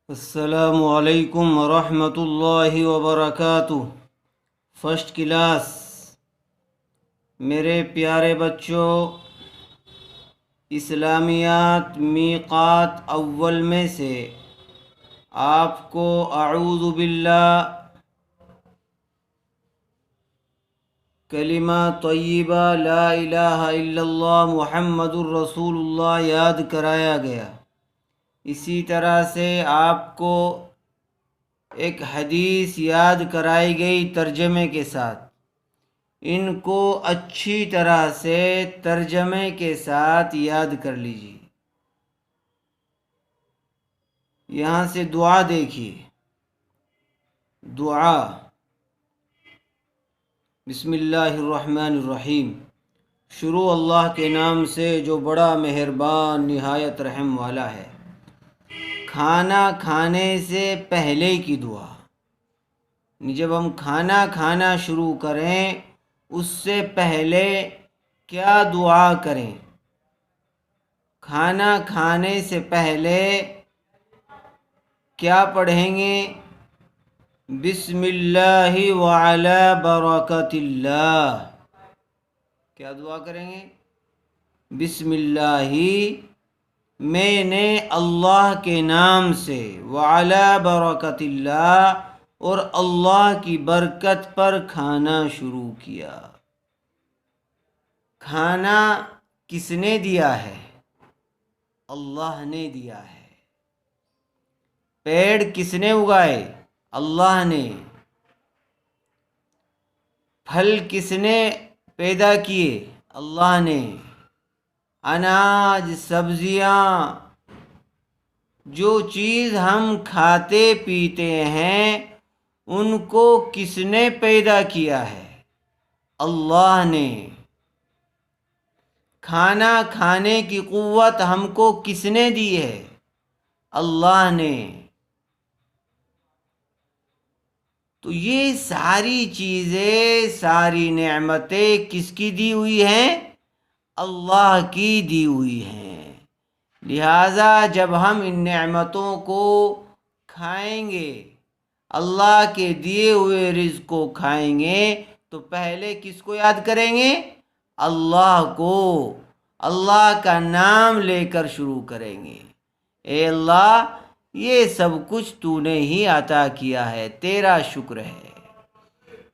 السلام علیکم ورحمۃ اللہ وبرکاتہ۔ فرسٹ کلاس میرے پیارے بچوں، اسلامیات میقات اول میں سے آپ کو اعوذ باللہ کلمہ طیبہ لا الہ الا اللہ محمد الرسول اللہ یاد کرایا گیا۔ اسی طرح سے آپ کو ایک حدیث یاد کرائی گئی ترجمے کے ساتھ۔ ان کو اچھی طرح سے ترجمے کے ساتھ یاد کر لیجیے۔ یہاں سے دعا دیکھیے۔ دعا بسم اللہ الرحمن الرحیم، شروع اللہ کے نام سے جو بڑا مہربان نہایت رحم والا ہے۔ کھانا کھانے سے پہلے کی دعا، جب ہم کھانا کھانا شروع کریں اس سے پہلے کیا دعا کریں؟ کھانا کھانے سے پہلے کیا پڑھیں گے؟ بسم اللہ وعلی برکت اللہ۔ کیا دعا کریں گے؟ بسم اللہ، میں نے اللہ کے نام سے، وعلی برکت اللہ، اور اللہ کی برکت پر کھانا شروع کیا۔ کھانا کس نے دیا ہے؟ اللہ نے دیا ہے۔ پیڑ کس نے اگائے؟ اللہ نے۔ پھل کس نے پیدا کیے؟ اللہ نے۔ اناج، سبزیاں، جو چیز ہم کھاتے پیتے ہیں ان کو کس نے پیدا کیا ہے؟ اللہ نے۔ کھانا کھانے کی قوت ہم کو کس نے دی ہے؟ اللہ نے۔ تو یہ ساری چیزیں، ساری نعمتیں کس کی دی ہوئی ہیں؟ اللہ کی دی ہوئی ہیں۔ لہٰذا جب ہم ان نعمتوں کو کھائیں گے، اللہ کے دیے ہوئے رزق کو کھائیں گے، تو پہلے کس کو یاد کریں گے؟ اللہ کو۔ اللہ کا نام لے کر شروع کریں گے۔ اے اللہ، یہ سب کچھ تو نے ہی عطا کیا ہے، تیرا شکر ہے۔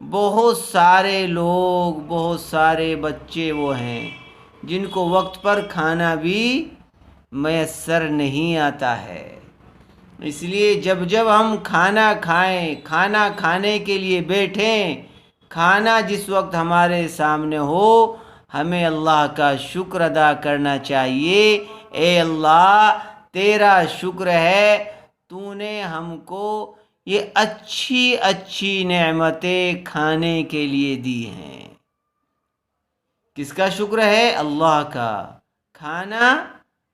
بہت سارے لوگ، بہت سارے بچے وہ ہیں جن کو وقت پر کھانا بھی میسر نہیں آتا ہے۔ اس لیے جب ہم کھانا کھائیں، کھانا کھانے کے لیے بیٹھیں، کھانا جس وقت ہمارے سامنے ہو، ہمیں اللہ کا شکر ادا کرنا چاہیے۔ اے اللہ، تیرا شکر ہے، تو نے ہم کو یہ اچھی اچھی نعمتیں کھانے کے لیے دی ہیں۔ کس کا شکر ہے؟ اللہ کا۔ کھانا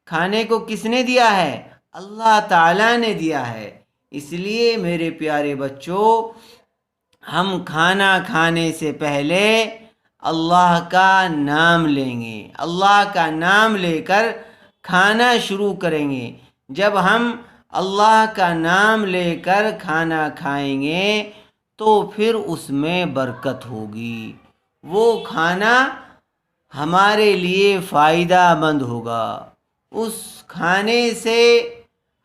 کھانے کو کس نے دیا ہے؟ اللہ تعالیٰ نے دیا ہے۔ اس لیے میرے پیارے بچوں، ہم کھانا کھانے سے پہلے اللہ کا نام لیں گے۔ اللہ کا نام لے کر کھانا شروع کریں گے۔ جب ہم اللہ کا نام لے کر کھانا کھائیں گے تو پھر اس میں برکت ہوگی۔ وہ کھانا ہمارے لیے فائدہ مند ہوگا۔ اس کھانے سے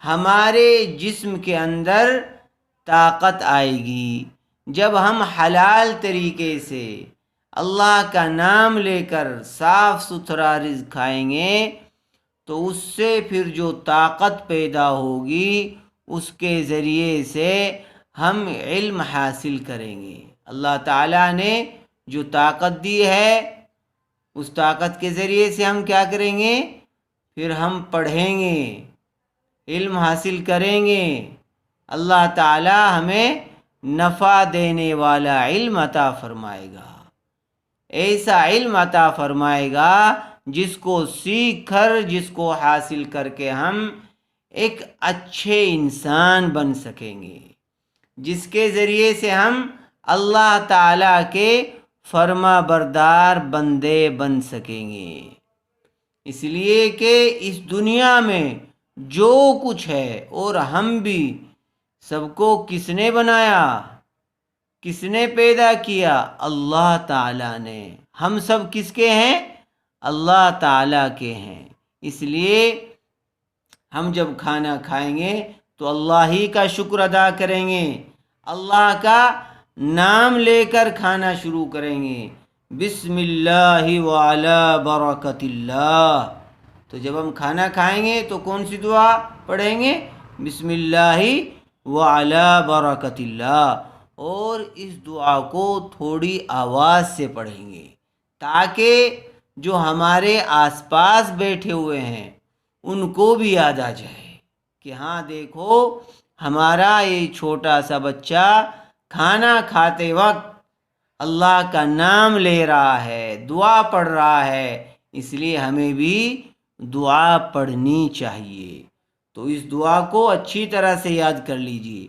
ہمارے جسم کے اندر طاقت آئے گی۔ جب ہم حلال طریقے سے اللہ کا نام لے کر صاف ستھرا رزق کھائیں گے تو اس سے پھر جو طاقت پیدا ہوگی، اس کے ذریعے سے ہم علم حاصل کریں گے۔ اللہ تعالیٰ نے جو طاقت دی ہے، اس طاقت کے ذریعے سے ہم کیا کریں گے؟ پھر ہم پڑھیں گے، علم حاصل کریں گے۔ اللہ تعالیٰ ہمیں نفع دینے والا علم عطا فرمائے گا۔ ایسا علم عطا فرمائے گا جس کو سیکھ کر، جس کو حاصل کر کے ہم ایک اچھے انسان بن سکیں گے، جس کے ذریعے سے ہم اللہ تعالیٰ کے فرما بردار بندے بن سکیں گے۔ اس لیے کہ اس دنیا میں جو کچھ ہے اور ہم بھی، سب کو کس نے بنایا، کس نے پیدا کیا؟ اللہ تعالیٰ نے۔ ہم سب کس کے ہیں؟ اللہ تعالیٰ کے ہیں۔ اس لیے ہم جب کھانا کھائیں گے تو اللہ ہی کا شکر ادا کریں گے، اللہ کا نام لے کر کھانا شروع کریں گے، بسم اللہ وعلی برکت اللہ۔ تو جب ہم کھانا کھائیں گے تو کون سی دعا پڑھیں گے؟ بسم اللہ وعلی برکت اللہ۔ اور اس دعا کو تھوڑی آواز سے پڑھیں گے تاکہ جو ہمارے آس پاس بیٹھے ہوئے ہیں ان کو بھی یاد آ جائے کہ ہاں دیکھو، ہمارا یہ چھوٹا سا بچہ کھانا کھاتے وقت اللہ کا نام لے رہا ہے، دعا پڑھ رہا ہے، اس لیے ہمیں بھی دعا پڑھنی چاہیے۔ تو اس دعا کو اچھی طرح سے یاد کر لیجئے،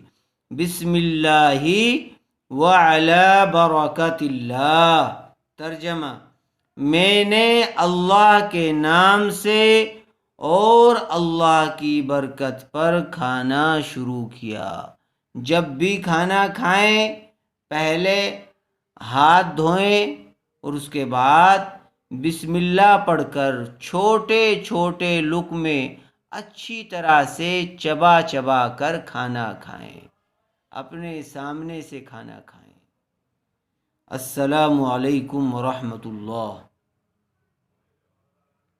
بسم اللہ وعلی برکت اللہ۔ ترجمہ: میں نے اللہ کے نام سے اور اللہ کی برکت پر کھانا شروع کیا۔ جب بھی کھانا کھائیں پہلے ہاتھ دھوئیں اور اس کے بعد بسم اللہ پڑھ کر چھوٹے چھوٹے لقمے اچھی طرح سے چبا چبا کر کھانا کھائیں، اپنے سامنے سے کھانا کھائیں۔ السلام علیکم ورحمۃ اللہ۔